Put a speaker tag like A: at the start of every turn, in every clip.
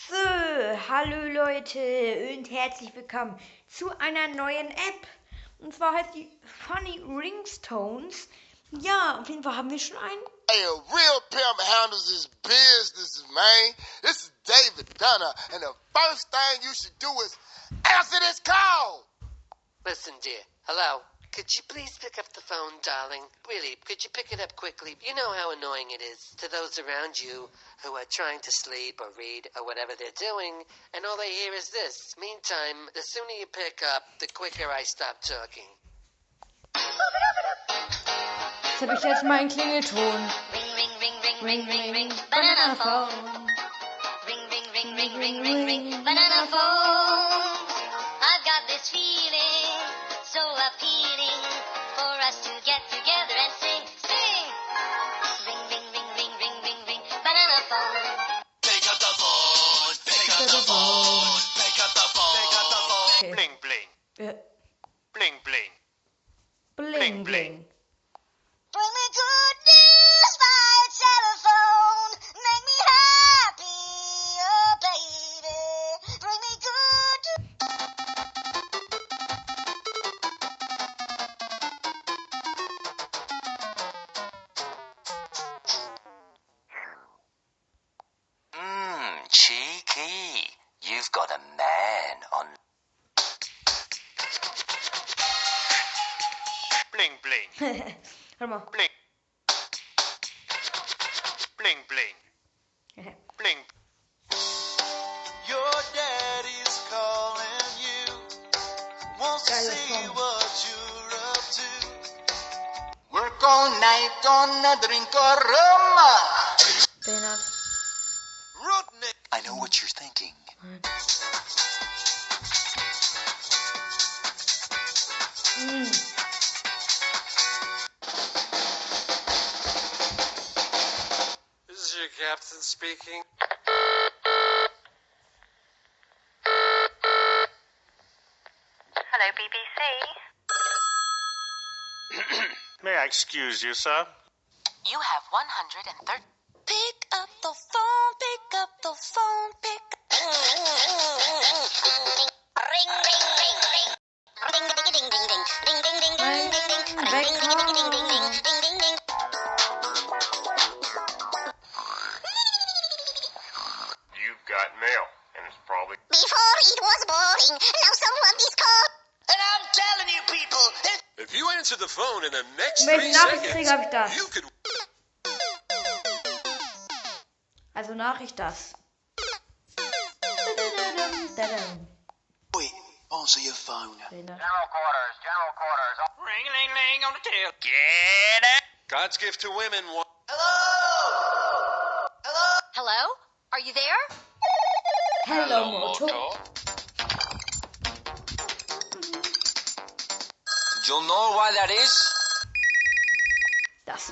A: So, hallo Leute und herzlich willkommen zu einer neuen App. Und zwar heißt die Funny Ringtones. Ja, auf jeden Fall haben wir schon einen.
B: Hey, a real pimp handles his business, man. This is David Dunner, and the first thing you should do is answer this call.
C: Listen, dear. Hello. Could you please pick up the phone, darling? Really, could you pick it up quickly? You know how annoying it is to those around you who are trying to sleep or read or whatever they're doing, and all they hear is this. Meantime, the sooner you pick up, the quicker I stop talking.
A: Jetzt habe ich jetzt mal einen Klingelton.
D: Ring, ring, ring, ring,
A: Ring, ring, ring,
D: banana
A: banana
D: phone.
A: phone.
D: Ring, ring, ring, ring, ring, ring, ring, banana phone. I've got this feeling so appealing for us to get together and sing, sing. Ring, ring, ring, ring, ring, ring, ring, banana phone.
E: Pick up the phone, pick up the phone, pick up the phone, pick up the phone.
A: Okay.
E: Bling, bling, bling, bling.
A: Bling, bling.
D: Bring me good news by telephone. Make me happy, oh baby. Bring me good.
E: Cheeky. You've got a man on. Bling, bling,
A: Hör mal.
E: bling. Bling, bling, bling. Your daddy's calling you. Wants to
A: Geile
E: see
A: Song.
E: what you're up to. Work all night on a drink of rum.
A: Bernhard.
E: Rudnick. I know what you're thinking. This is your captain speaking.
D: Hello, BBC.
F: May I excuse you, sir?
D: You have 130. Pick up the phone, pick up the phone, pick Ring, ring, ring, ring. Ring, ding, ding, ding, ding. Ding, ding, ding, ding, ding, ding. Ring, ding, ding, ding, ding, ding, ding. Ding, ding, ding.
F: You've got mail, and it's probably...
D: Before it was boring, now someone is called.
C: And I'm telling you people,
E: If you answer the phone in the next
A: Wenn
E: 3
A: ich Nachricht kriege,
E: seconds,
A: habe ich das.
E: you could.
A: Also Nachricht das.
E: Wait, answer your phone.
A: Bernhard.
F: General quarters.
E: Ring-a-ling-ling on the tail. Get it. God's gift to women.
D: Hello? Are you there?
A: Hello, Moto.
E: You'll know why that is?
A: Das.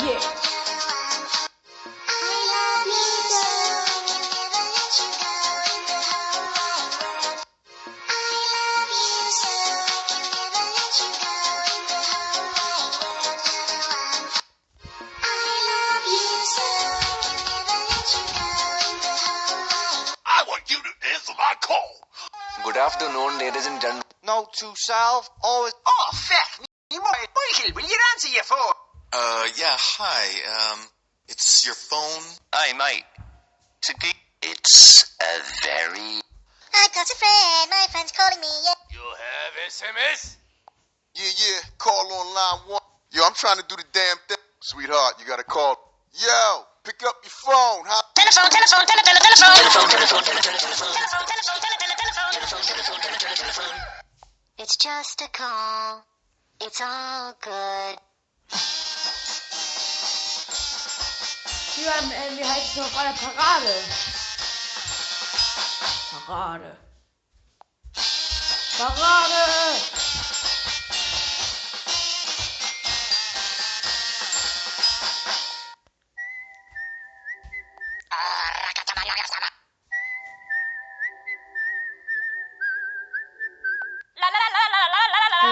A: Yeah.
E: I want you to answer my call. Good afternoon, ladies and gentlemen.
B: Note to self, always.
C: oh, feck me, Michael, will you answer your phone?
E: Yeah, hi. It's your phone?
F: Hey, mate. It's a very...
D: I got a friend, my friend's calling me, yeah.
E: You have SMS?
B: Yeah, call on line 1. Yo, I'm trying to do the damn thing. Sweetheart, you gotta call. Yo, pick up your phone, huh?
D: Telephone. It's just a call. It's all good.
A: Wie heißt es noch bei der Parade? Parade. Parade!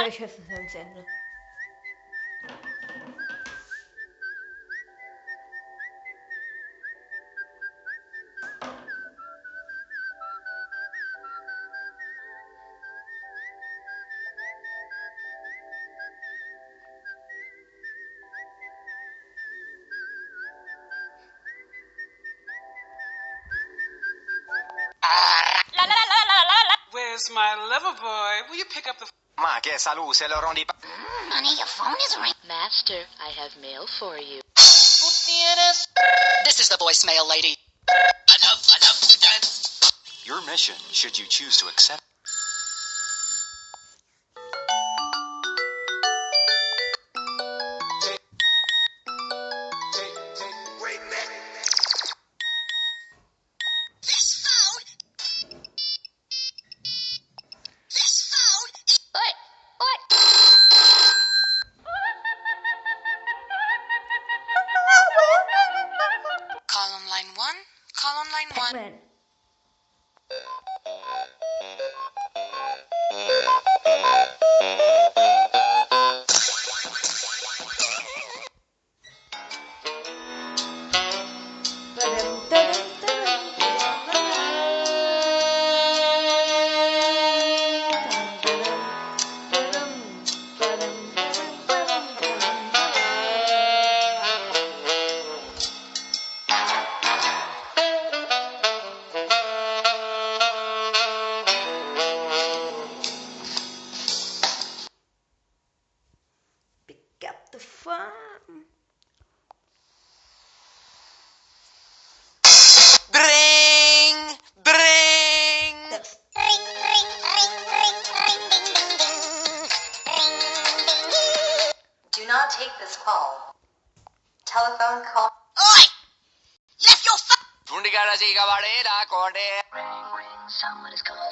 A: Ich höre es zu Ende.
G: Here's my lover boy. Will you pick up the...
E: Ma che salù, se lo rondi...
D: Honey, your phone is ringing.
H: Master, I have mail for you.
I: This is the voicemail lady. Enough, dance.
E: Your mission, should you choose to accept...
I: Call on line 1. Call on line 1.
A: Man. Pick up the phone.
I: Bring! Bring!
A: That's
D: Ring, ring, ring, ring, ring, ding, ding, ding. Ring, ding, ding.
H: Do not take this call. Telephone call.
I: Oi! Left your phone!
H: Someone is calling.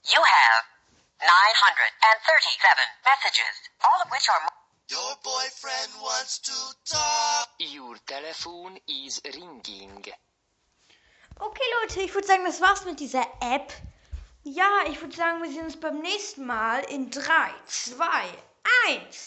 H: You have 937 messages, all of which are...
E: Your boyfriend wants to talk.
C: Your telephone is ringing.
A: okay, Leute, ich würde sagen, das war's mit dieser App. Ja, ich würde sagen, wir sehen uns beim nächsten Mal in 3, 2, 1.